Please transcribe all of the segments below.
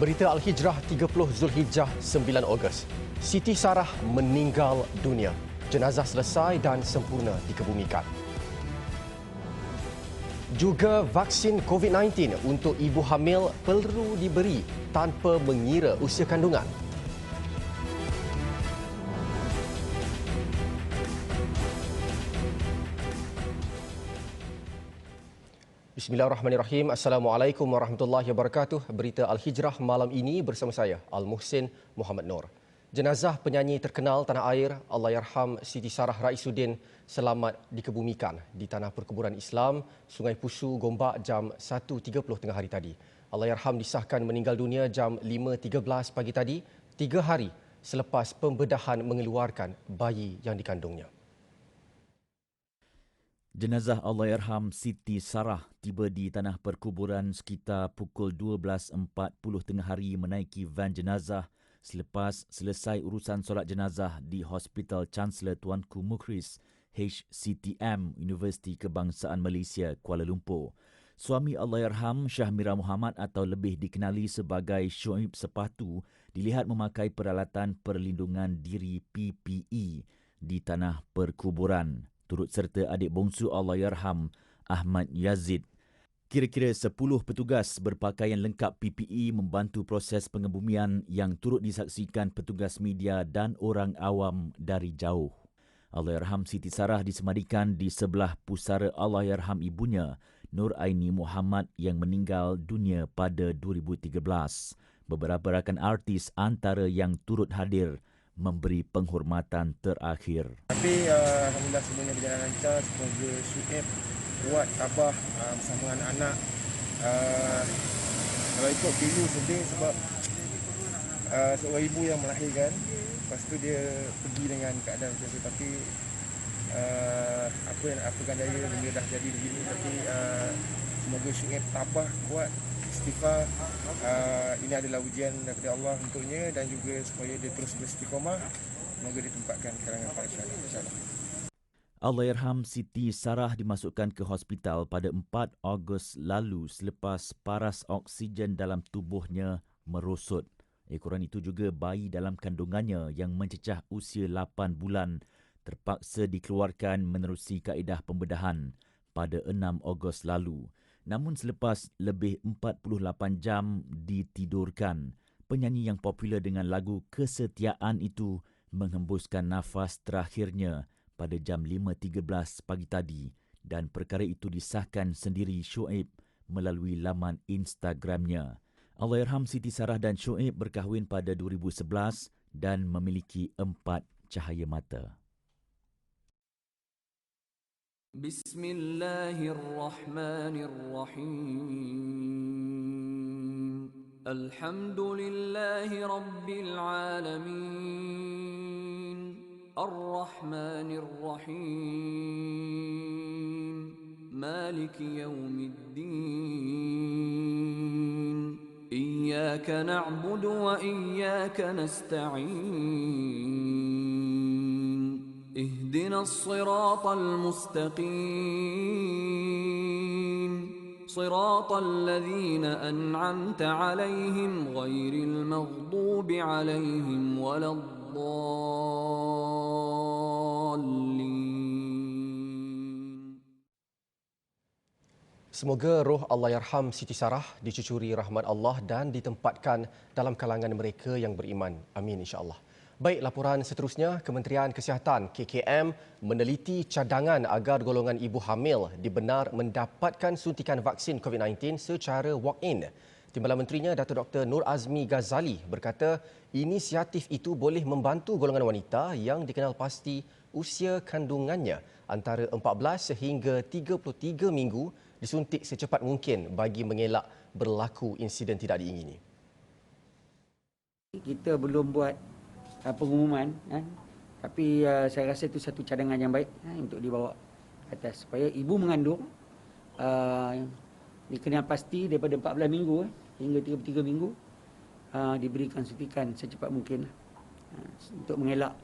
Berita Al-Hijrah 30 Zulhijjah 9 Ogos. Siti Sarah meninggal dunia. Jenazah selesai dan sempurna dikebumikan. Juga vaksin COVID-19 untuk ibu hamil perlu diberi tanpa mengira usia kandungan. Bismillahirrahmanirrahim. Assalamualaikum warahmatullahi wabarakatuh. Berita Al-Hijrah malam ini bersama saya, Al-Muhsin Muhammad Nur. Jenazah penyanyi terkenal tanah air, Allahyarham Siti Sarah Raisuddin selamat dikebumikan di Tanah Perkuburan Islam, Sungai Pusu, Gombak jam 1.30 tengah hari tadi. Allahyarham disahkan meninggal dunia jam 5.13 pagi tadi, 3 hari selepas pembedahan mengeluarkan bayi yang dikandungnya. Jenazah Allahyarham Siti Sarah tiba di Tanah Perkuburan sekitar pukul 12.40 tengah hari menaiki van jenazah selepas selesai urusan solat jenazah di Hospital Chancellor Tuanku Mukhris HCTM Universiti Kebangsaan Malaysia Kuala Lumpur. Suami Allahyarham Syahmira Muhammad atau lebih dikenali sebagai Shoaib Sepatu dilihat memakai peralatan perlindungan diri PPE di Tanah Perkuburan. Turut serta adik bongsu Allahyarham Ahmad Yazid. Kira-kira 10 petugas berpakaian lengkap PPE membantu proses pengebumian yang turut disaksikan petugas media dan orang awam dari jauh. Allahyarham Siti Sarah disemadikan di sebelah pusara Allahyarham ibunya, Nur Aini Muhammad yang meninggal dunia pada 2013. Beberapa rakan artis antara yang turut hadir memberi penghormatan terakhir. Tapi alhamdulillah semuanya berjalan lancar. Semoga Syuib kuat, tabah bersama anak-anak. Kalau ikut dulu sedih sebab seorang ibu yang melahirkan, lepas tu dia pergi dengan keadaan macam tu. Tapi apa yang apakan daya benda dah jadi begini. Tapi semoga Syuib tabah, kuat, istighfar. Ini adalah ujian daripada Allah untuknya dan juga supaya dia terus beristiqamah. Semoga ditempatkan di kalangan para syuhada, insya-Allah. Allahyarham Siti Sarah dimasukkan ke hospital pada 4 Ogos lalu selepas paras oksigen dalam tubuhnya merosot. Ekoran itu juga bayi dalam kandungannya yang mencecah usia 8 bulan terpaksa dikeluarkan menerusi kaedah pembedahan pada 6 Ogos lalu. Namun selepas lebih 48 jam ditidurkan, penyanyi yang popular dengan lagu Kesetiaan itu menghembuskan nafas terakhirnya pada jam 5.13 pagi tadi dan perkara itu disahkan sendiri Shoaib melalui laman Instagramnya. Allahyarham Siti Sarah dan Shoaib berkahwin pada 2011 dan memiliki 4 cahaya mata. Bismillahirrahmanirrahim. Alhamdulillahi Rabbil Alamin. Ar-Rahmanir-Rahim. Maliki Yawmiddin. Iyyaka na'budu wa iyyaka nasta'in. اهدنا الصراط المستقيم صراط الذين أنعمت عليهم غير المغضوب عليهم ولا الضالين. Semoga roh Allahyarham Siti Sarah dicucuri rahmat Allah dan ditempatkan dalam kalangan mereka yang beriman. Amin insya-Allah. Baik, laporan seterusnya, Kementerian Kesihatan KKM meneliti cadangan agar golongan ibu hamil dibenar mendapatkan suntikan vaksin COVID-19 secara walk-in. Timbalan Menterinya Datuk Dr. Nur Azmi Ghazali berkata inisiatif itu boleh membantu golongan wanita yang dikenal pasti usia kandungannya antara 14 sehingga 33 minggu disuntik secepat mungkin bagi mengelak berlaku insiden tidak diingini. Kita belum buat pengumuman, tapi saya rasa itu satu cadangan yang baik untuk dibawa ke atas supaya ibu mengandung dikenal pasti daripada 14 minggu hingga 33 minggu diberikan suntikan secepat mungkin untuk mengelak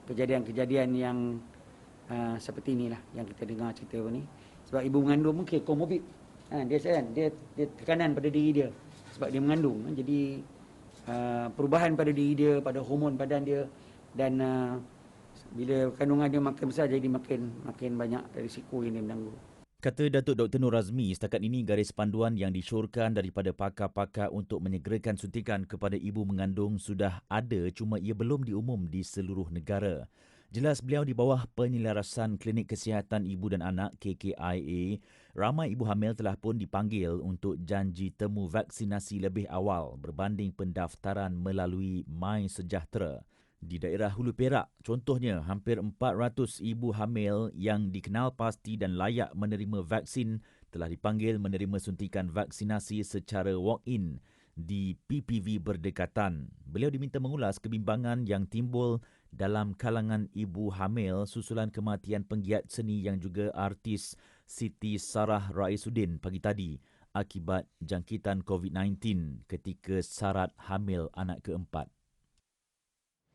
kejadian-kejadian yang seperti inilah yang kita dengar cerita ni. Sebab ibu mengandung mungkin komorbid, dia tekanan pada diri dia. sebab dia mengandung. Jadi perubahan pada diri dia, pada hormon badan dia, dan bila kandungan dia makin besar, jadi makin banyak risiko yang dia menanggung. Kata Datuk Dr. Nur Azmi, setakat ini garis panduan yang disyorkan daripada pakar-pakar untuk menyegerakan suntikan kepada ibu mengandung sudah ada, cuma ia belum diumum di seluruh negara. Jelas beliau di bawah penyelarasan Klinik Kesihatan Ibu dan Anak KKIA, ramai ibu hamil telah pun dipanggil untuk janji temu vaksinasi lebih awal berbanding pendaftaran melalui MySejahtera. Di daerah Hulu Perak, contohnya, hampir 400 ibu hamil yang dikenal pasti dan layak menerima vaksin telah dipanggil menerima suntikan vaksinasi secara walk-in di PPV berdekatan. Beliau diminta mengulas kebimbangan yang timbul dalam kalangan ibu hamil susulan kematian penggiat seni yang juga artis Siti Sarah Raisuddin pagi tadi akibat jangkitan COVID-19 ketika sarat hamil anak keempat.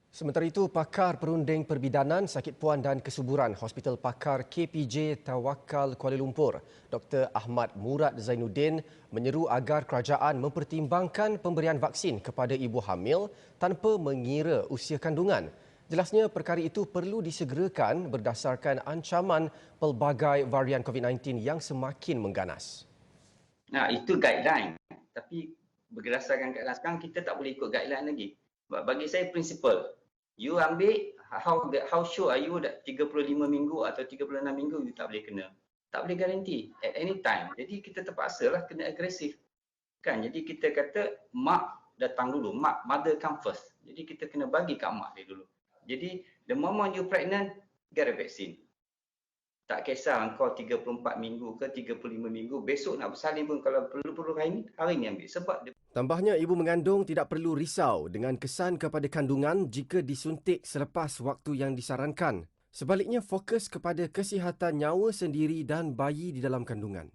Sementara itu, pakar perunding perbidanan, sakit puan dan kesuburan Hospital Pakar KPJ Tawakal Kuala Lumpur, Dr. Ahmad Murad Zainuddin menyeru agar kerajaan mempertimbangkan pemberian vaksin kepada ibu hamil tanpa mengira usia kandungan. Jelasnya perkara itu perlu disegerakan berdasarkan ancaman pelbagai varian COVID-19 yang semakin mengganas. Nah, itu guideline. Tapi berdasarkan guideline sekarang, kita tak boleh ikut guideline lagi. Bagi saya prinsipal, you ambil, how sure are you that 35 minggu atau 36 minggu you tak boleh kena. Tak boleh garanti at any time. Jadi kita terpaksalah kena agresif. Kan? Jadi kita kata mak datang dulu, mother come first. Jadi kita kena bagi kat mak dia dulu. Jadi the moment you pregnant, get a vaccine. Tak kisah engkau 34 minggu ke 35 minggu, besok nak bersalin pun kalau perlu hari ni ambil. Sebab dia... Tambahnya, ibu mengandung tidak perlu risau dengan kesan kepada kandungan jika disuntik selepas waktu yang disarankan. Sebaliknya, fokus kepada kesihatan nyawa sendiri dan bayi di dalam kandungan.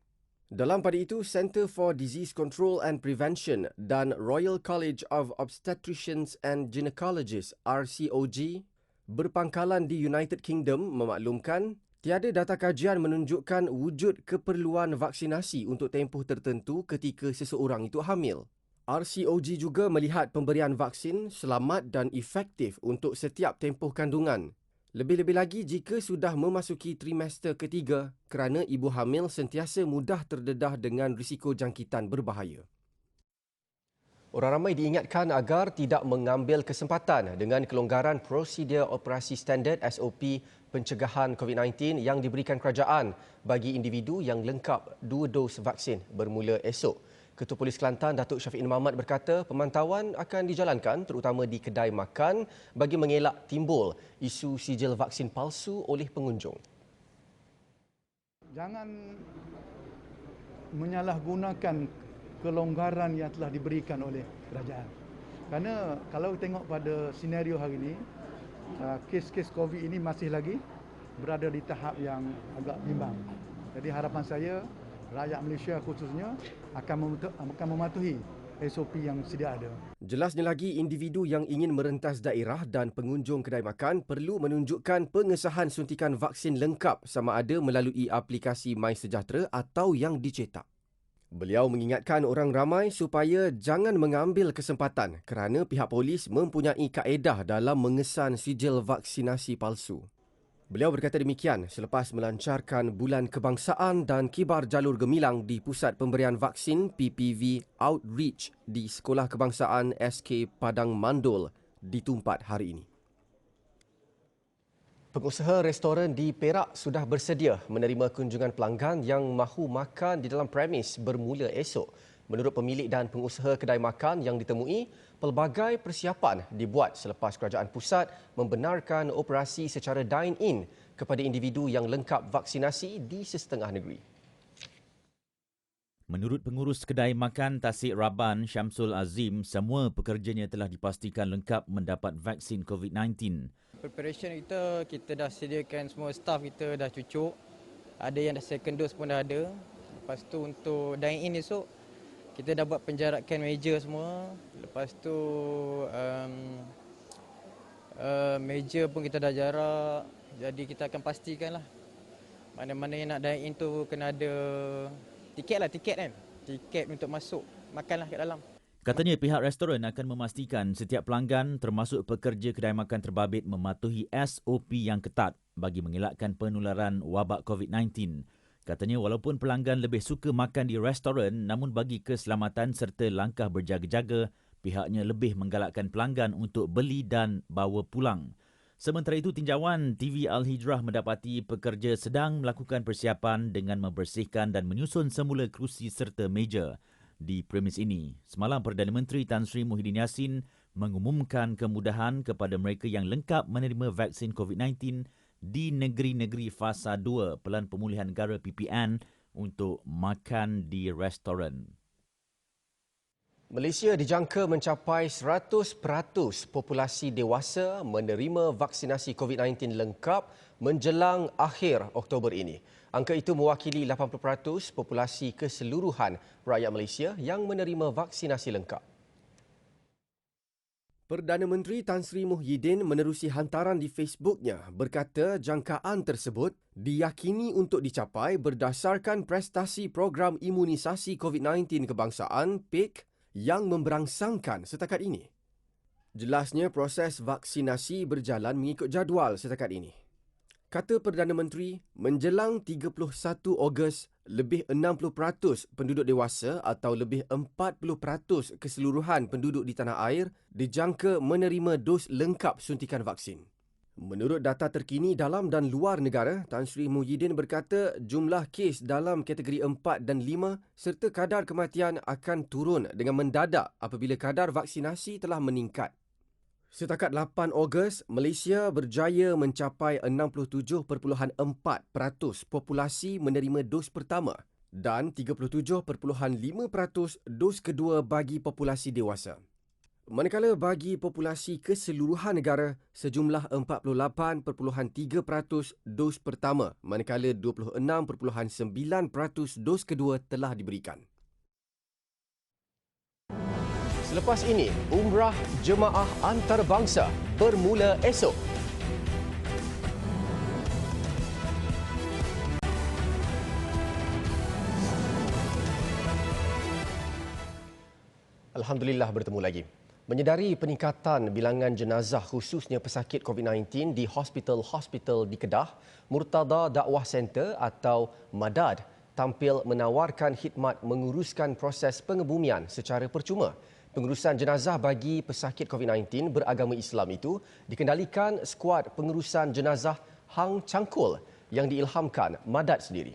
Dalam pada itu, Centre for Disease Control and Prevention dan Royal College of Obstetricians and Gynecologists RCOG berpangkalan di United Kingdom memaklumkan tiada data kajian menunjukkan wujud keperluan vaksinasi untuk tempoh tertentu ketika seseorang itu hamil. RCOG juga melihat pemberian vaksin selamat dan efektif untuk setiap tempoh kandungan. Lebih-lebih lagi jika sudah memasuki trimester ketiga kerana ibu hamil sentiasa mudah terdedah dengan risiko jangkitan berbahaya. Orang ramai diingatkan agar tidak mengambil kesempatan dengan kelonggaran prosedur operasi standard SOP pencegahan COVID-19 yang diberikan kerajaan bagi individu yang lengkap 2 dos vaksin bermula esok. Ketua Polis Kelantan Datuk Syafiq Mahmud berkata pemantauan akan dijalankan terutama di kedai makan bagi mengelak timbul isu sijil vaksin palsu oleh pengunjung. Jangan menyalahgunakan kelonggaran yang telah diberikan oleh kerajaan. Kerana kalau tengok pada senario hari ini, kes-kes COVID ini masih lagi berada di tahap yang agak bimbang. Jadi harapan saya, rakyat Malaysia khususnya akan mematuhi SOP yang sedia ada. Jelasnya lagi, individu yang ingin merentas daerah dan pengunjung kedai makan perlu menunjukkan pengesahan suntikan vaksin lengkap sama ada melalui aplikasi MySejahtera atau yang dicetak. Beliau mengingatkan orang ramai supaya jangan mengambil kesempatan kerana pihak polis mempunyai kaedah dalam mengesan sijil vaksinasi palsu. Beliau berkata demikian selepas melancarkan Bulan Kebangsaan dan Kibar Jalur Gemilang di Pusat Pemberian Vaksin PPV Outreach di Sekolah Kebangsaan SK Padang Mandul di Tumpat hari ini. Pengusaha restoran di Perak sudah bersedia menerima kunjungan pelanggan yang mahu makan di dalam premis bermula esok. Menurut pemilik dan pengusaha kedai makan yang ditemui, pelbagai persiapan dibuat selepas kerajaan pusat membenarkan operasi secara dine-in kepada individu yang lengkap vaksinasi di sesetengah negeri. Menurut pengurus kedai makan Tasik Raban Syamsul Azim, semua pekerjanya telah dipastikan lengkap mendapat vaksin COVID-19. Preparation kita dah sediakan semua staff kita dah cucuk. Ada yang dah second dose pun dah ada. Lepas tu untuk dine-in esok, kita dah buat penjarakan meja semua. Lepas tu meja pun kita dah jarak. Jadi kita akan pastikan lah mana-mana yang nak dine-in tu kena ada tiket kan. Tiket untuk masuk makanlah kat dalam. Katanya pihak restoran akan memastikan setiap pelanggan termasuk pekerja kedai makan terbabit mematuhi SOP yang ketat bagi mengelakkan penularan wabak COVID-19. Katanya walaupun pelanggan lebih suka makan di restoran, namun bagi keselamatan serta langkah berjaga-jaga, pihaknya lebih menggalakkan pelanggan untuk beli dan bawa pulang. Sementara itu, tinjauan TV Al-Hijrah mendapati pekerja sedang melakukan persiapan dengan membersihkan dan menyusun semula kerusi serta meja di premis ini. Semalam, Perdana Menteri Tan Sri Muhyiddin Yassin mengumumkan kemudahan kepada mereka yang lengkap menerima vaksin COVID-19 di negeri-negeri fasa 2 Pelan Pemulihan Negara PPN untuk makan di restoran. Malaysia dijangka mencapai 100% populasi dewasa menerima vaksinasi COVID-19 lengkap menjelang akhir Oktober ini. Angka itu mewakili 80% populasi keseluruhan rakyat Malaysia yang menerima vaksinasi lengkap. Perdana Menteri Tan Sri Muhyiddin menerusi hantaran di Facebooknya berkata jangkaan tersebut diyakini untuk dicapai berdasarkan prestasi program imunisasi COVID-19 kebangsaan PIK yang memberangsangkan setakat ini. Jelasnya proses vaksinasi berjalan mengikut jadual setakat ini. Kata Perdana Menteri, menjelang 31 Ogos, lebih 60% penduduk dewasa atau lebih 40% keseluruhan penduduk di tanah air dijangka menerima dos lengkap suntikan vaksin. Menurut data terkini dalam dan luar negara, Tan Sri Muhyiddin berkata jumlah kes dalam kategori 4 dan 5 serta kadar kematian akan turun dengan mendadak apabila kadar vaksinasi telah meningkat. Setakat 8 Ogos, Malaysia berjaya mencapai 67.4% populasi menerima dos pertama dan 37.5% dos kedua bagi populasi dewasa. Manakala bagi populasi keseluruhan negara, sejumlah 48.3% dos pertama, manakala 26.9% dos kedua telah diberikan. Selepas ini, umrah jemaah antarabangsa bermula esok. Alhamdulillah bertemu lagi. Menyedari peningkatan bilangan jenazah khususnya pesakit COVID-19 di hospital-hospital di Kedah, Murtada Dakwah Center atau MADAD tampil menawarkan khidmat menguruskan proses pengebumian secara percuma. Pengurusan jenazah bagi pesakit COVID-19 beragama Islam itu dikendalikan skuad pengurusan jenazah Hang Cangkul yang diilhamkan MADAD sendiri.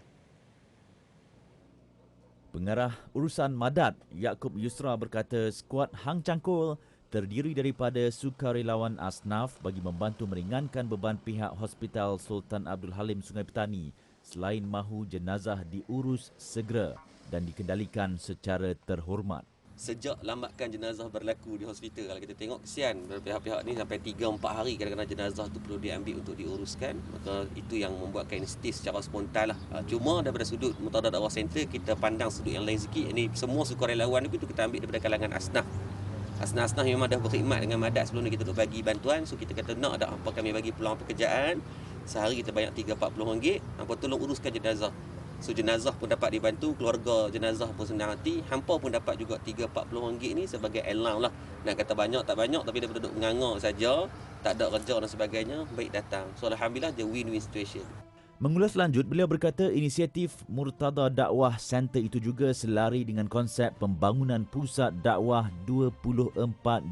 Pengarah urusan MADAD, Yaakob Yusra berkata skuad Hang Cangkul terdiri daripada sukarelawan asnaf bagi membantu meringankan beban pihak Hospital Sultan Abdul Halim Sungai Petani selain mahu jenazah diurus segera dan dikendalikan secara terhormat. Sejak lambatkan jenazah berlaku di hospital, kalau kita tengok kesian pihak-pihak ni sampai 3-4 hari kadang-kadang jenazah tu perlu diambil untuk diuruskan, maka itu yang membuatkan ini secara spontan lah. Cuma daripada sudut Murtada Dakwah Center, kita pandang sudut yang lain sikit. Ini semua sukarelawan itu kita ambil daripada kalangan asnaf. Asnaf-asnaf memang dah berkhidmat dengan MADAD sebelum ni, kita duk bagi bantuan. So kita kata nak ada apa kami bagi peluang pekerjaan, sehari kita bayar RM30-40, hampa tolong uruskan jenazah. So jenazah pun dapat dibantu, keluarga jenazah pun senang hati, hampa pun dapat juga RM30-40 ni sebagai allowance lah. Nak kata banyak tak banyak, tapi daripada duduk menganga saja, tak ada kerja dan sebagainya, baik datang. So alhamdulillah dia win-win situation. Mengulas lanjut, beliau berkata inisiatif Murtada Dakwah Center itu juga selari dengan konsep pembangunan pusat dakwah 24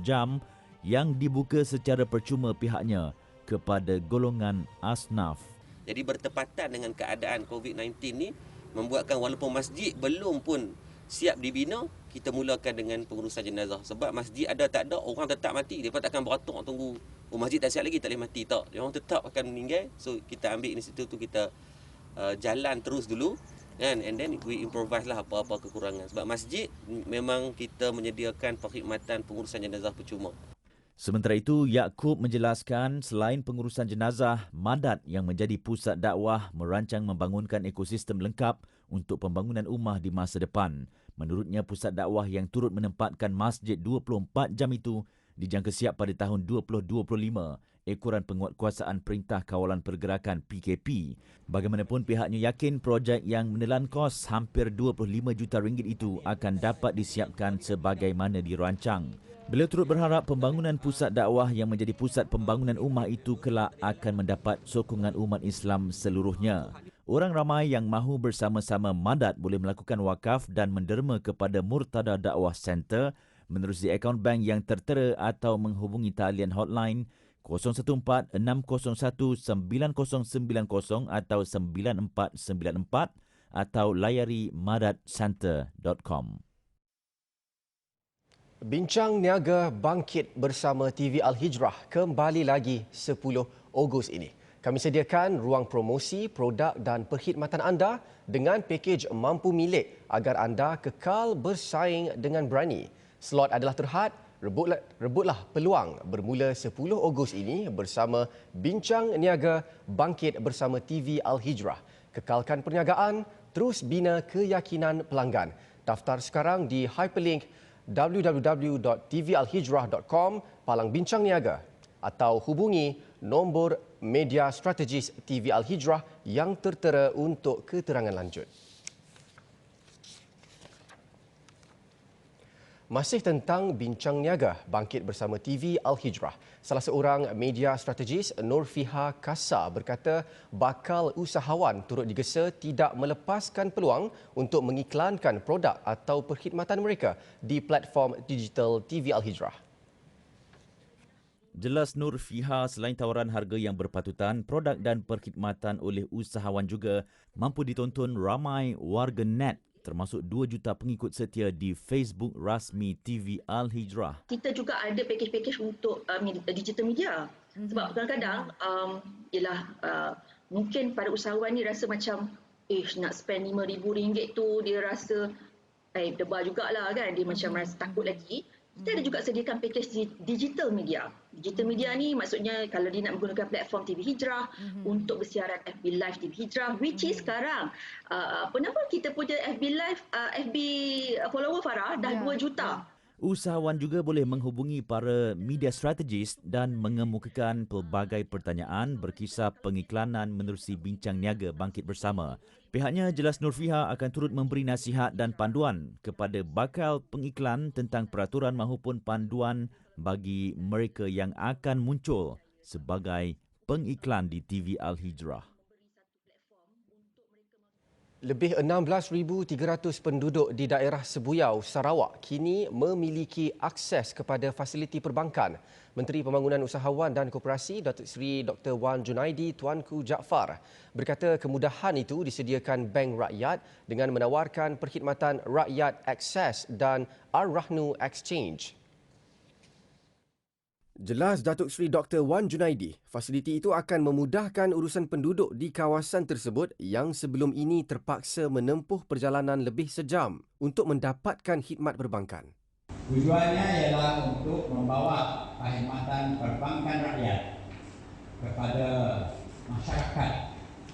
jam yang dibuka secara percuma pihaknya kepada golongan asnaf. Jadi bertepatan dengan keadaan COVID-19 ni membuatkan walaupun masjid belum pun siap dibina, kita mulakan dengan pengurusan jenazah. Sebab masjid ada tak ada, orang tetap mati. Mereka takkan beratuk tunggu, oh masjid tak siap lagi, tak boleh mati. Tak, dia orang tetap akan meninggal. So kita ambil inisiatif tu, kita jalan terus dulu, kan? And then we improvise lah apa-apa kekurangan. Sebab masjid memang kita menyediakan perkhidmatan pengurusan jenazah percuma. Sementara itu, Yaakob menjelaskan selain pengurusan jenazah, MADAD yang menjadi pusat dakwah merancang membangunkan ekosistem lengkap untuk pembangunan ummah di masa depan. Menurutnya, pusat dakwah yang turut menempatkan masjid 24 jam itu dijangka siap pada tahun 2025. ekoran penguatkuasaan Perintah Kawalan Pergerakan PKP. Bagaimanapun pihaknya yakin projek yang menelan kos hampir 25 juta ringgit itu akan dapat disiapkan sebagaimana dirancang. Beliau turut berharap pembangunan pusat dakwah yang menjadi pusat pembangunan ummah itu kelak akan mendapat sokongan umat Islam seluruhnya. Orang ramai yang mahu bersama-sama madat boleh melakukan wakaf dan menderma kepada Murtada Dakwah Center menerusi akaun bank yang tertera atau menghubungi talian hotline 014 601 9090 atau 9494 atau layari madatcenter.com. Bincang Niaga Bangkit bersama TV Al-Hijrah kembali lagi 10 Ogos ini. Kami sediakan ruang promosi produk dan perkhidmatan anda dengan pakej mampu milik agar anda kekal bersaing dengan berani. Slot adalah terhad, rebutlah peluang bermula 10 Ogos ini bersama Bincang Niaga Bangkit bersama TV Al-Hijrah. Kekalkan perniagaan, terus bina keyakinan pelanggan. Daftar sekarang di hyperlink www.tvalhijrah.com palang bincang niaga atau hubungi nombor media strategis TV Al-Hijrah yang tertera untuk keterangan lanjut. Masih tentang Bincang Niaga Bangkit bersama TV Al-Hijrah. Salah seorang media strategis, Nur Fiha Kasa, berkata bakal usahawan turut digesa tidak melepaskan peluang untuk mengiklankan produk atau perkhidmatan mereka di platform digital TV Al-Hijrah. Jelas Nur Fiha, selain tawaran harga yang berpatutan, produk dan perkhidmatan oleh usahawan juga mampu ditonton ramai warga net, termasuk 2 juta pengikut setia di Facebook rasmi TV Al-Hijrah. Kita juga ada pakej-pakej untuk digital media. Sebab kadang-kadang mungkin para usahawan ni rasa macam nak spend RM5,000 tu dia rasa tebal jugalah kan, dia macam rasa takut lagi. Kita ada juga sediakan pakej digital media. Digital media ni maksudnya kalau dia nak menggunakan platform TV Hijrah untuk bersiaran FB Live TV Hijrah, which is sekarang kita punya FB Live, FB follower Farah dah 2 juta. Usahawan juga boleh menghubungi para media strategis dan mengemukakan pelbagai pertanyaan berkisar pengiklanan menerusi Bincang Niaga Bangkit Bersama. Pihaknya jelas Nur Fiha akan turut memberi nasihat dan panduan kepada bakal pengiklan tentang peraturan maupun panduan bagi mereka yang akan muncul sebagai pengiklan di TV Al-Hijrah. Lebih 16,300 penduduk di daerah Sebuyau, Sarawak kini memiliki akses kepada fasiliti perbankan. Menteri Pembangunan Usahawan dan Koperasi Datuk Seri Dr. Wan Junaidi Tuanku Jaafar berkata kemudahan itu disediakan Bank Rakyat dengan menawarkan perkhidmatan Rakyat Access dan Ar-Rahnu Exchange. Jelas Datuk Seri Dr. Wan Junaidi, fasiliti itu akan memudahkan urusan penduduk di kawasan tersebut yang sebelum ini terpaksa menempuh perjalanan lebih sejam untuk mendapatkan khidmat perbankan. Tujuannya ialah untuk membawa perkhidmatan perbankan rakyat kepada masyarakat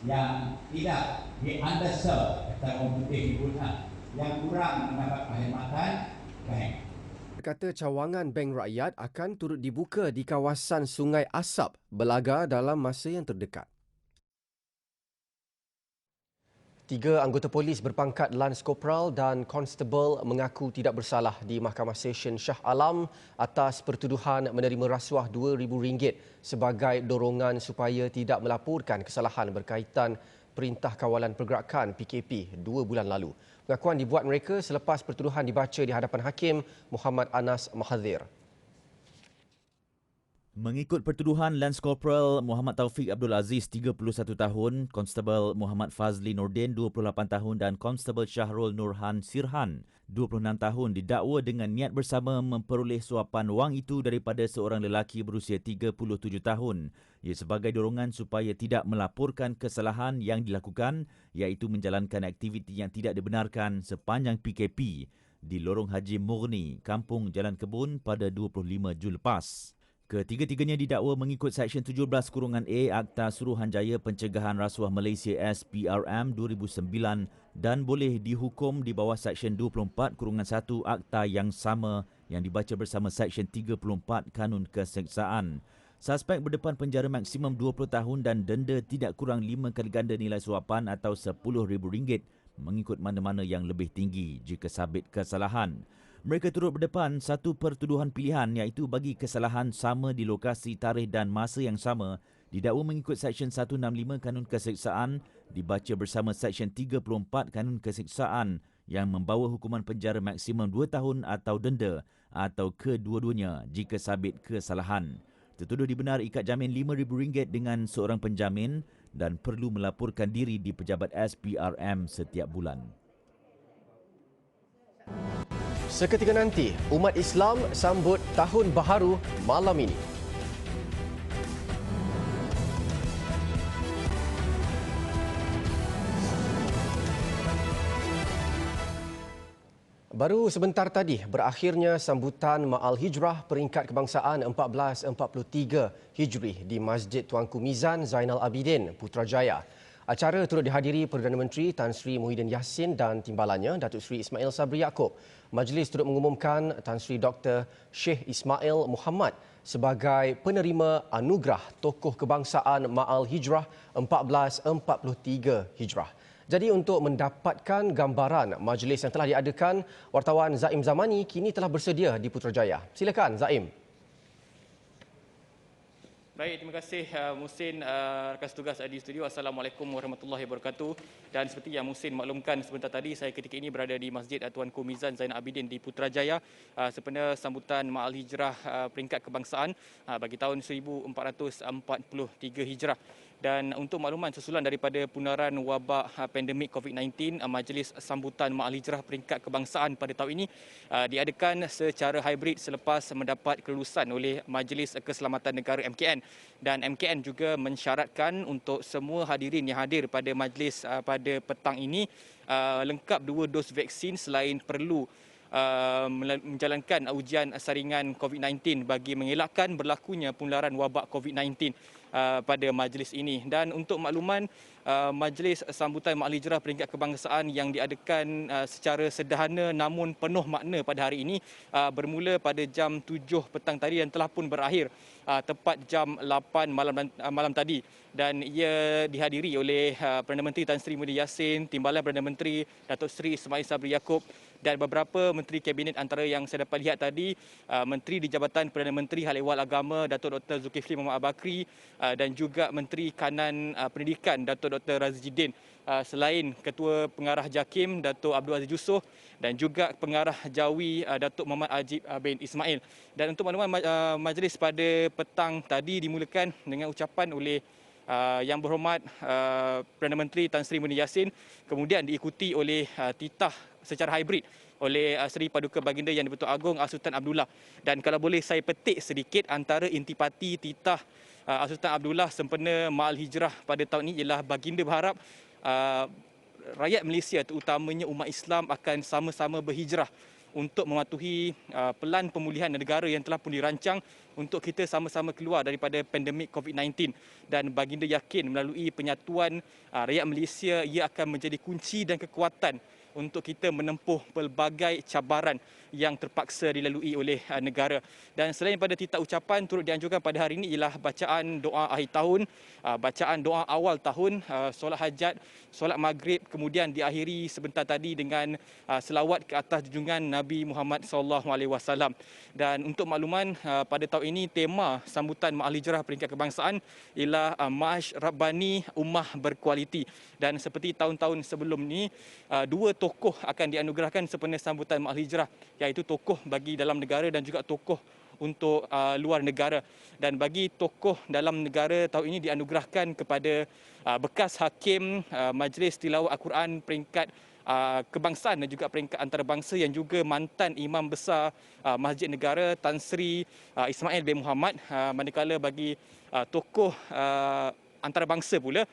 yang tidak di-underserved atau memutih guna yang kurang mendapat perkhidmatan bank. Berkata cawangan Bank Rakyat akan turut dibuka di kawasan Sungai Asap, Belaga dalam masa yang terdekat. 3 anggota polis berpangkat Lance Corporal dan Constable mengaku tidak bersalah di Mahkamah Session Shah Alam atas pertuduhan menerima rasuah RM2,000 sebagai dorongan supaya tidak melaporkan kesalahan berkaitan Perintah Kawalan Pergerakan PKP 2 bulan lalu. Pengakuan dibuat mereka selepas pertuduhan dibaca di hadapan Hakim Muhammad Anas Mahathir. Mengikut pertuduhan, Lance Corporal Muhammad Taufik Abdul Aziz 31 tahun, Constable Muhammad Fazli Nordin 28 tahun dan Constable Syahrul Nurhan Sirhan 26 tahun didakwa dengan niat bersama memperoleh suapan wang itu daripada seorang lelaki berusia 37 tahun. Ia sebagai dorongan supaya tidak melaporkan kesalahan yang dilakukan iaitu menjalankan aktiviti yang tidak dibenarkan sepanjang PKP di Lorong Haji Murni, Kampung Jalan Kebun pada 25 Jul lepas. Ketiga-tiganya didakwa mengikut Seksyen 17-A Akta Suruhanjaya Pencegahan Rasuah Malaysia SPRM 2009 dan boleh dihukum di bawah Seksyen 24-1 Akta yang sama yang dibaca bersama Seksyen 34 Kanun Keseksaan. Suspek berdepan penjara maksimum 20 tahun dan denda tidak kurang 5 kali ganda nilai suapan atau RM10,000 mengikut mana-mana yang lebih tinggi jika sabit kesalahan. Mereka turut berdepan satu pertuduhan pilihan iaitu bagi kesalahan sama di lokasi, tarikh dan masa yang sama didakwa mengikut Seksyen 165 Kanun Keseksaan dibaca bersama Seksyen 34 Kanun Keseksaan yang membawa hukuman penjara maksimum 2 tahun atau denda atau kedua-duanya jika sabit kesalahan. Tertuduh dibenar ikat jamin RM5,000 dengan seorang penjamin dan perlu melaporkan diri di pejabat SPRM setiap bulan. Seketika nanti, umat Islam sambut Tahun Baharu malam ini. Baru sebentar tadi berakhirnya sambutan Ma'al Hijrah peringkat kebangsaan 1443 Hijri di Masjid Tuanku Mizan Zainal Abidin, Putrajaya. Acara turut dihadiri Perdana Menteri Tan Sri Muhyiddin Yassin dan timbalannya Datuk Seri Ismail Sabri Yaakob. Majlis turut mengumumkan Tan Sri Dr. Sheikh Ismail Muhammad sebagai penerima anugerah Tokoh Kebangsaan Ma'al Hijrah 1443 Hijrah. Jadi untuk mendapatkan gambaran majlis yang telah diadakan, wartawan Zaim Zamani kini telah bersedia di Putrajaya. Silakan Zaim. Baik, terima kasih Muhsin, rakan setugas di studio. Assalamualaikum warahmatullahi wabarakatuh. Dan seperti yang Muhsin maklumkan sebentar tadi, saya ketika ini berada di Masjid Tuanku Mizan Zainal Abidin di Putrajaya sempena sambutan Ma'al Hijrah peringkat kebangsaan bagi tahun 1443 Hijrah. Dan untuk makluman susulan daripada pundaran wabak pandemik COVID-19, majlis sambutan Ma'al Hijrah peringkat kebangsaan pada tahun ini diadakan secara hybrid selepas mendapat kelulusan oleh Majlis Keselamatan Negara MKN. Dan MKN juga mensyaratkan untuk semua hadirin yang hadir pada majlis pada petang ini lengkap 2 dos vaksin selain perlu menjalankan ujian saringan COVID-19 bagi mengelakkan berlakunya penularan wabak COVID-19 pada majlis ini. Dan untuk makluman, majlis sambutan Ma'al Hijrah peringkat kebangsaan yang diadakan secara sederhana namun penuh makna pada hari ini bermula pada jam 7 petang tadi dan telah pun berakhir tepat jam 8 malam tadi. Dan ia dihadiri oleh Perdana Menteri Tan Sri Muhyiddin Yassin, Timbalan Perdana Menteri Datuk Seri Ismail Sabri Yaakob dan beberapa menteri kabinet antara yang saya dapat lihat tadi, Menteri di Jabatan Perdana Menteri Hal Ehwal Agama Datuk Dr. Zulkifli Muhammad Bakri dan juga Menteri Kanan Pendidikan Datuk Dr. Razidin, selain Ketua Pengarah JAKIM Datuk Abdul Aziz Yusof dan juga Pengarah Jawi Datuk Muhammad Ajib bin Ismail. Dan untuk makluman, majlis pada petang tadi dimulakan dengan ucapan oleh Yang Berhormat Perdana Menteri Tan Sri Muhyiddin Yassin, kemudian diikuti oleh titah secara hybrid oleh Seri Paduka Baginda Yang di-Pertuan Agong Sultan Abdullah. Dan kalau boleh saya petik sedikit antara intipati titah Sultan Abdullah sempena Ma'al Hijrah pada tahun ini ialah baginda berharap rakyat Malaysia terutamanya umat Islam akan sama-sama berhijrah untuk mematuhi pelan pemulihan negara yang telah pun dirancang untuk kita sama-sama keluar daripada pandemik COVID-19. Dan baginda yakin melalui penyatuan rakyat Malaysia ia akan menjadi kunci dan kekuatan untuk kita menempuh pelbagai cabaran yang terpaksa dilalui oleh negara. Dan selain pada titah ucapan, turut dianjurkan pada hari ini ialah bacaan doa akhir tahun, bacaan doa awal tahun, solat hajat, solat maghrib, kemudian diakhiri sebentar tadi dengan selawat ke atas junjungan Nabi Muhammad SAW. Dan untuk makluman, pada tahun ini tema sambutan Ma'al Hijrah peringkat kebangsaan ialah Ma'ash Rabbani Ummah Berkualiti. Dan seperti tahun-tahun sebelum ini, 2 tokoh akan dianugerahkan sempena sambutan Ma'al Hijrah, iaitu tokoh bagi dalam negara dan juga tokoh untuk luar negara. Dan bagi tokoh dalam negara tahun ini dianugerahkan kepada bekas hakim Majlis Tilawat Al-Quran peringkat kebangsaan dan juga peringkat antarabangsa yang juga mantan Imam Besar Masjid Negara Tan Sri Ismail bin Muhammad. Manakala bagi tokoh antarabangsa pula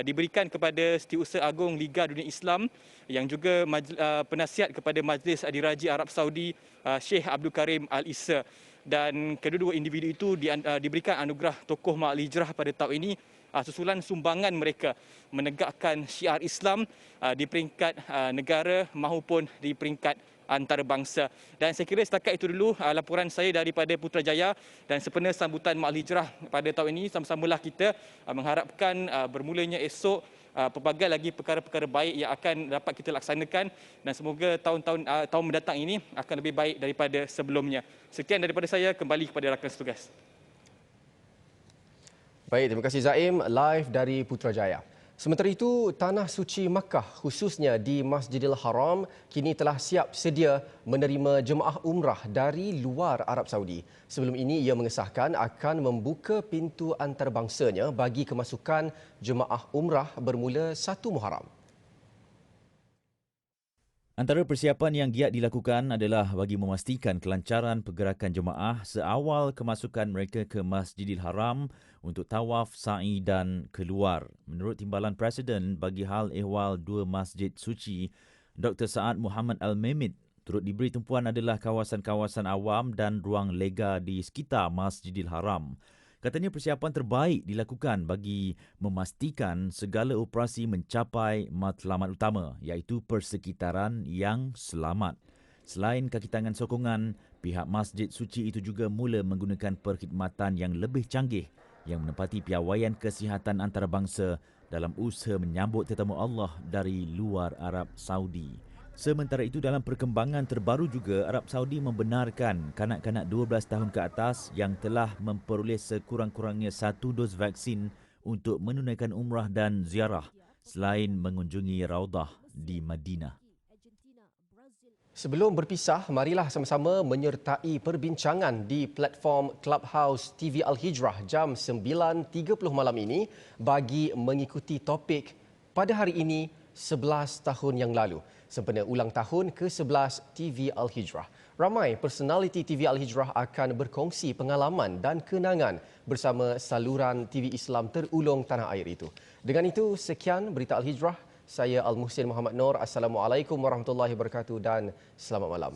diberikan kepada Setiausaha Agong Liga Dunia Islam yang juga penasihat kepada Majlis Diraja Arab Saudi Sheikh Abdul Karim Al-Issa. Dan kedua-dua individu itu diberikan anugerah Tokoh Ma'al Hijrah pada tahun ini susulan sumbangan mereka menegakkan syiar Islam di peringkat negara maupun di peringkat antarabangsa. Dan saya kira setakat itu dulu laporan saya daripada Putrajaya, dan sempena sambutan Ma'al Hijrah pada tahun ini, sama-samalah kita mengharapkan bermulanya esok pelbagai lagi perkara-perkara baik yang akan dapat kita laksanakan, dan semoga tahun mendatang ini akan lebih baik daripada sebelumnya. Sekian daripada saya, kembali kepada rakan setugas. Baik, terima kasih Zaim, live dari Putrajaya. Sementara itu, Tanah Suci Makkah khususnya di Masjidil Haram kini telah siap sedia menerima jemaah umrah dari luar Arab Saudi. Sebelum ini, ia mengesahkan akan membuka pintu antarbangsanya bagi kemasukan jemaah umrah bermula 1 Muharram. Antara persiapan yang giat dilakukan adalah bagi memastikan kelancaran pergerakan jemaah seawal kemasukan mereka ke Masjidil Haram untuk tawaf, sa'i dan keluar. Menurut Timbalan Presiden bagi hal ehwal dua masjid suci, Dr. Saad Muhammad Al-Memid, turut diberi tumpuan adalah kawasan-kawasan awam dan ruang lega di sekitar Masjidil Haram. Katanya persiapan terbaik dilakukan bagi memastikan segala operasi mencapai matlamat utama, iaitu persekitaran yang selamat. Selain kaki tangan sokongan, pihak Masjid Suci itu juga mula menggunakan perkhidmatan yang lebih canggih yang menempati piawaian kesihatan antarabangsa dalam usaha menyambut tetamu Allah dari luar Arab Saudi. Sementara itu, dalam perkembangan terbaru juga, Arab Saudi membenarkan kanak-kanak 12 tahun ke atas yang telah memperoleh sekurang-kurangnya 1 dos vaksin untuk menunaikan umrah dan ziarah selain mengunjungi Raudah di Madinah. Sebelum berpisah, marilah sama-sama menyertai perbincangan di platform Clubhouse TV Al-Hijrah jam 9.30 malam ini bagi mengikuti topik pada hari ini 11 tahun yang lalu, sempena ulang tahun ke-11 TV Al-Hijrah. Ramai personaliti TV Al-Hijrah akan berkongsi pengalaman dan kenangan bersama saluran TV Islam terulung tanah air itu. Dengan itu, sekian berita Al-Hijrah. Saya Al-Muhsin Muhammad Noor. Assalamualaikum warahmatullahi wabarakatuh dan selamat malam.